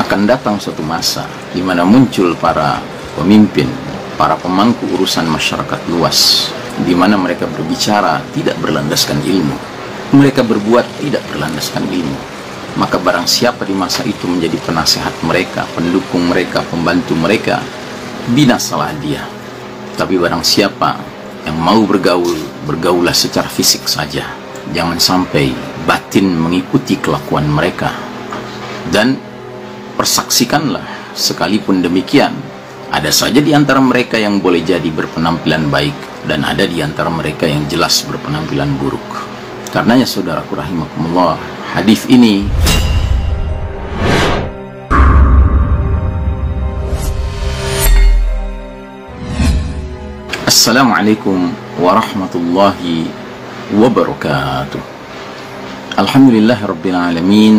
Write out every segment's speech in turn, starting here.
akan datang suatu masa di mana muncul para pemimpin, para pemangku urusan masyarakat luas, di mana mereka berbicara tidak berlandaskan ilmu, mereka berbuat tidak berlandaskan ilmu. Maka barang siapa di masa itu menjadi penasehat mereka, pendukung mereka, pembantu mereka, binasalah dia. Tapi barang siapa yang mau bergaul, bergaulah secara fisik saja, jangan sampai batin mengikuti kelakuan mereka. Dan persaksikanlah, sekalipun demikian, ada saja di antara mereka yang boleh jadi berpenampilan baik, dan ada di antara mereka yang jelas berpenampilan buruk. Karenanya saudaraku rahimakumullah, hadis ini Assalamualaikum warahmatullahi wabarakatuh. Alhamdulillahi rabbil alamin,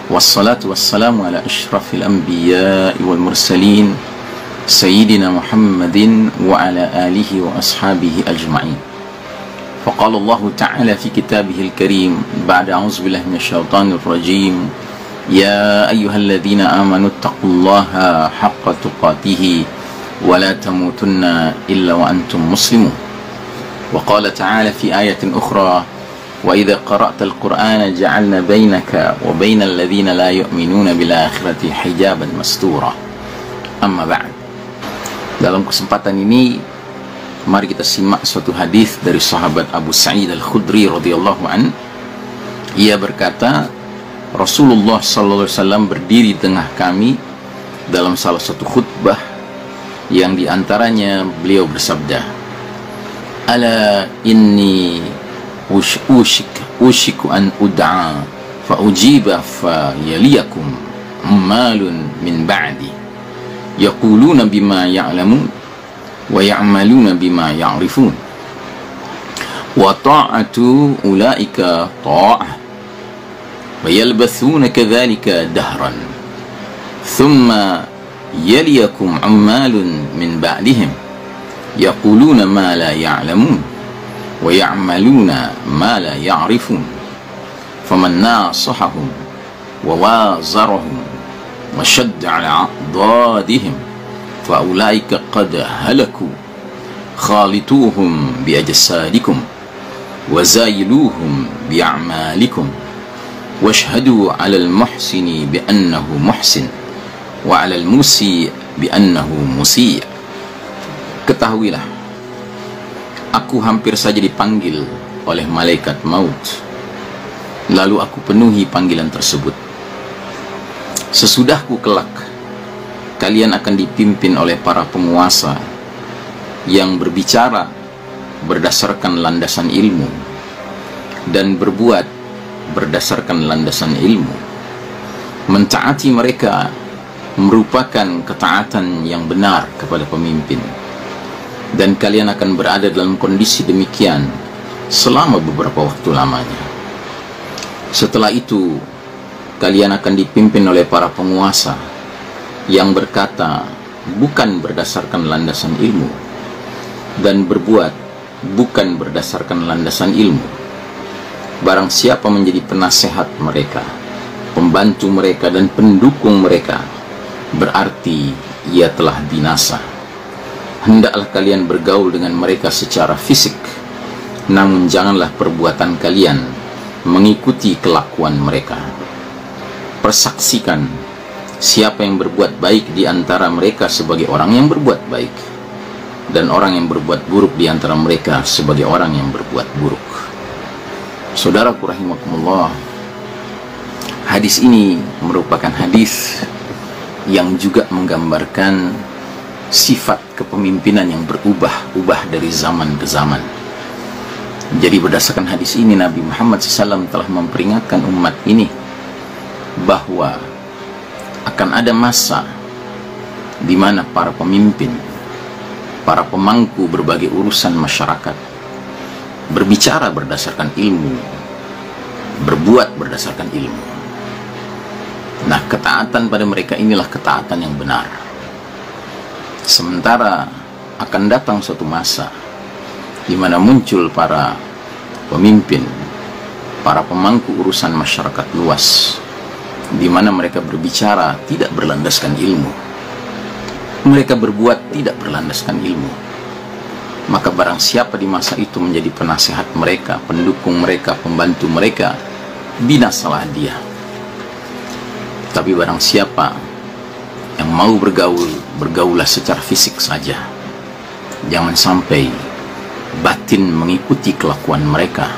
wassalatu wassalamu ala ashrafil anbiya'i wal mursalin sayyidina Muhammadin wa ala alihi wa ashabihi ajma'in. Faqala Allah ta'ala fi kitabihil karim ba'da a'udzu billahi minasyaitonir rajim, ya ayyuhalladzina amanu taqullaha haqqa tuqatih wa la tamutunna illa wa antum muslimun. Wa qala ta'ala fi ayatin ukhra, وَإِذَا قَرَأْتَ الْقُرْآنَ جَعَلْنَا بَيْنَكَ وَبَيْنَ الَّذِينَ لَا يُؤْمِنُونَ بِالْآخِرَةِ حِجَابًا مَسْتُورًا. Amma ba'd. Dalam kesempatan ini, mari kita simak suatu hadis dari sahabat Abu Sa'id Al-Khudri radhiyallahu an. Ia berkata, Rasulullah sallallahu alaihi wasallam berdiri di tengah kami dalam salah satu khutbah yang diantaranya beliau bersabda, "Ala inni ushiku an ud'a fa ujiba fa yaliyakum ummalun min ba'di yaquluna bima ya'lamun wa ya'maluna bima ya'rifun wa ta'atu ulaika ta'ah wa yalbathuna kadhalika dahran thumma yaliyakum ummalun min ba'dihim yaquluna ma la ya'lamun wa ya'maluna ma la ya'rifun faman nasahahum wa wazarahum wa shadda ala a'dadihim fa ulaika qad halaku khalituhum bi ajsadikum wa zayiluhum bi a'malikum washhadu ala al-muhsini bi annahu muhsin wa ala al-musi bi annahu musi'. Ketahuilah, aku hampir saja dipanggil oleh malaikat maut, lalu aku penuhi panggilan tersebut. Sesudahku kelak, kalian akan dipimpin oleh para penguasa yang berbicara berdasarkan landasan ilmu dan berbuat berdasarkan landasan ilmu. Mentaati mereka merupakan ketaatan yang benar kepada pemimpin, dan kalian akan berada dalam kondisi demikian selama beberapa waktu lamanya. Setelah itu, kalian akan dipimpin oleh para penguasa yang berkata bukan berdasarkan landasan ilmu dan berbuat bukan berdasarkan landasan ilmu. Barang siapa menjadi penasehat mereka, pembantu mereka dan pendukung mereka, berarti ia telah binasa. Hendaklah kalian bergaul dengan mereka secara fisik, namun janganlah perbuatan kalian mengikuti kelakuan mereka. Persaksikan siapa yang berbuat baik di antara mereka sebagai orang yang berbuat baik, dan orang yang berbuat buruk di antara mereka sebagai orang yang berbuat buruk. Saudaraku rahimakumullah, hadis ini merupakan hadis yang juga menggambarkan sifat kepemimpinan yang berubah-ubah dari zaman ke zaman. Jadi berdasarkan hadis ini, Nabi Muhammad SAW telah memperingatkan umat ini bahwa akan ada masa di mana para pemimpin, para pemangku berbagai urusan masyarakat berbicara berdasarkan ilmu, berbuat berdasarkan ilmu. Nah, ketaatan pada mereka inilah ketaatan yang benar. Sementara akan datang suatu masa di mana muncul para pemimpin, para pemangku urusan masyarakat luas, di mana mereka berbicara tidak berlandaskan ilmu, mereka berbuat tidak berlandaskan ilmu. Maka barang siapa di masa itu menjadi penasehat mereka, pendukung mereka, pembantu mereka, binasalah dia. Tapi barang siapa yang mau bergaul, bergaulah secara fisik saja. Jangan sampai batin mengikuti kelakuan mereka.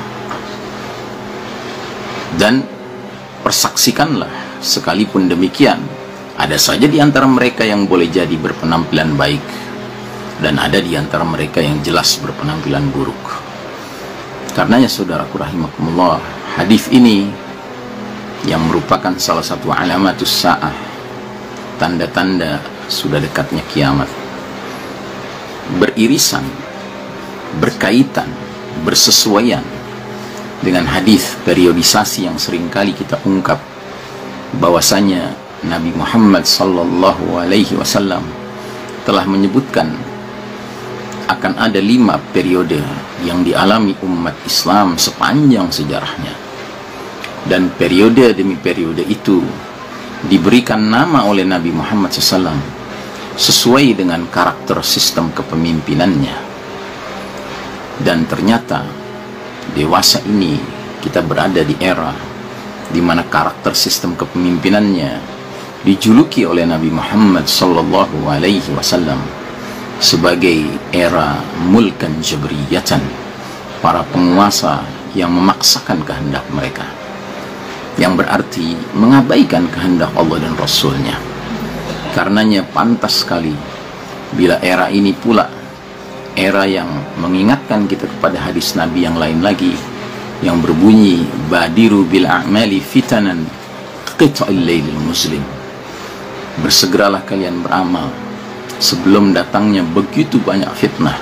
Dan persaksikanlah, sekalipun demikian, ada saja di antara mereka yang boleh jadi berpenampilan baik, dan ada di antara mereka yang jelas berpenampilan buruk. Karenanya saudaraku rahimakumullah, hadis ini yang merupakan salah satu alamatus sa'ah, tanda-tanda sudah dekatnya kiamat, beririsan, berkaitan, bersesuaian dengan hadis periodisasi yang seringkali kita ungkap, bahwasanya Nabi Muhammad sallallahu alaihi wasallam telah menyebutkan akan ada 5 periode yang dialami umat Islam sepanjang sejarahnya, dan periode demi periode itu diberikan nama oleh Nabi Muhammad SAW sesuai dengan karakter sistem kepemimpinannya. Dan ternyata dewasa ini kita berada di era di mana karakter sistem kepemimpinannya dijuluki oleh Nabi Muhammad sallallahu alaihi wasallam sebagai era mulkan jabriyatan, para penguasa yang memaksakan kehendak mereka, yang berarti mengabaikan kehendak Allah dan Rasulnya. Karenanya pantas sekali bila era ini pula era yang mengingatkan kita kepada hadis Nabi yang lain lagi, yang berbunyi badiru bil a'mali fitanan qita'il lailil muslim, bersegeralah kalian beramal sebelum datangnya begitu banyak fitnah,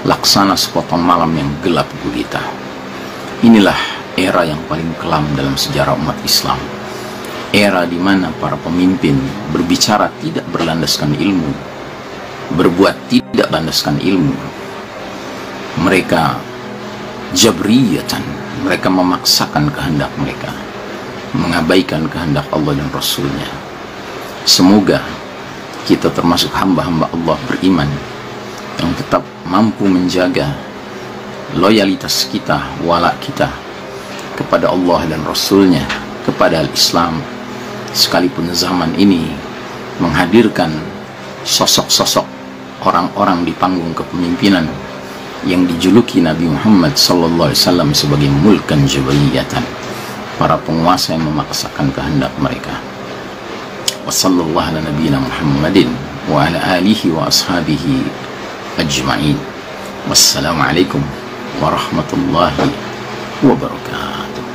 laksana sepotong malam yang gelap gulita. Inilah era yang paling kelam dalam sejarah umat Islam, era di mana para pemimpin berbicara tidak berlandaskan ilmu, berbuat tidak berlandaskan ilmu. Mereka jabriyatan, mereka memaksakan kehendak mereka, mengabaikan kehendak Allah dan Rasulnya. Semoga kita termasuk hamba-hamba Allah beriman yang tetap mampu menjaga loyalitas kita, wala kita kepada Allah dan Rasulnya, kepada Al-Islam, sekalipun zaman ini menghadirkan sosok-sosok orang-orang di panggung kepemimpinan yang dijuluki Nabi Muhammad SAW sebagai mulkan jabriyatan, para penguasa yang memaksakan kehendak mereka. Wassallallahu ala nabiyina Muhammadin wa ala alihi wa ashabihi ajma'in. Wassalamualaikum warahmatullahi wabarakatuh.